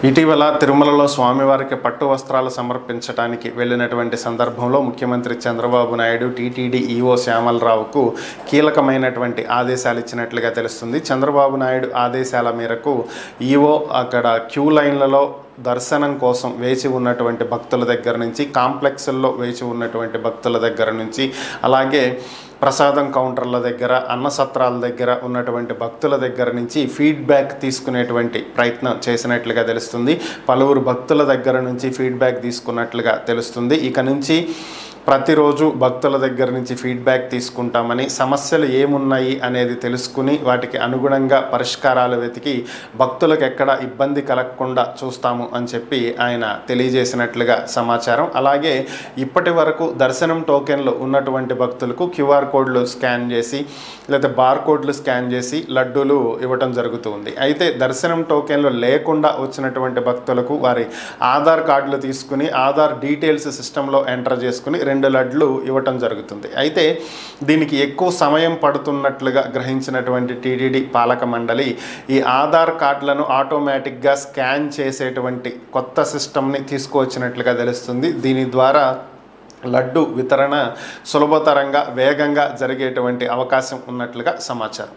ఇటీవల తిరుమలలో స్వామివారికి పట్టు వస్త్రాలు సమర్పించడానికి వెళ్ళినటువంటి సందర్భంలో ముఖ్యమంత్రి చంద్రబాబు నాయుడు టీటీడీ ఈవో శ్యామలరావుకు కీలకమైనటువంటి ఆదేశాలు ఇచ్చినట్లుగా తెలుస్తుంది. చంద్రబాబు నాయుడు ఆదేశాల మేరకు ఈవో అక్కడ క్యూ లైన్లలో దర్శనం కోసం వేచి ఉన్నటువంటి భక్తుల దగ్గర నుంచి, కాంప్లెక్స్ల్లో వేచి ఉన్నటువంటి భక్తుల దగ్గర నుంచి, అలాగే ప్రసాదం కౌంటర్ల దగ్గర, అన్నసత్రాల దగ్గర ఉన్నటువంటి భక్తుల దగ్గర నుంచి ఫీడ్బ్యాక్ తీసుకునేటువంటి ప్రయత్నం చేసినట్లుగా తెలుస్తుంది. పలువురు భక్తుల దగ్గర నుంచి ఫీడ్బ్యాక్ తీసుకున్నట్లుగా తెలుస్తుంది. ఇక నుంచి ప్రతిరోజు భక్తుల దగ్గర నుంచి ఫీడ్బ్యాక్ తీసుకుంటామని, సమస్యలు ఏమున్నాయి అనేది తెలుసుకుని వాటికి అనుగుణంగా పరిష్కారాలు వెతికి భక్తులకు ఎక్కడ ఇబ్బంది కలగకుండా చూస్తాము అని చెప్పి ఆయన తెలియజేసినట్లుగా సమాచారం. అలాగే ఇప్పటి వరకు దర్శనం టోకెన్లు ఉన్నటువంటి భక్తులకు క్యూఆర్ కోడ్లు స్కాన్ చేసి లేదా బార్ కోడ్లు స్కాన్ చేసి లడ్డూలు ఇవ్వటం జరుగుతుంది. అయితే దర్శనం టోకెన్లు లేకుండా వచ్చినటువంటి భక్తులకు వారి ఆధార్ కార్డులు తీసుకుని ఆధార్ డీటెయిల్స్ సిస్టంలో ఎంటర్ చేసుకుని 2 లడ్లు ఇవ్వటం జరుగుతుంది. అయితే దీనికి ఎక్కువ సమయం పడుతున్నట్లుగా గ్రహించినటువంటి టీటీడీ పాలక మండలి ఈ ఆధార్ కార్డులను ఆటోమేటిక్గా స్కాన్ చేసేటువంటి కొత్త సిస్టమ్ని తీసుకువచ్చినట్లుగా తెలుస్తుంది. దీని ద్వారా లడ్డు వితరణ సులభతరంగా వేగంగా జరిగేటువంటి అవకాశం ఉన్నట్లుగా సమాచారం.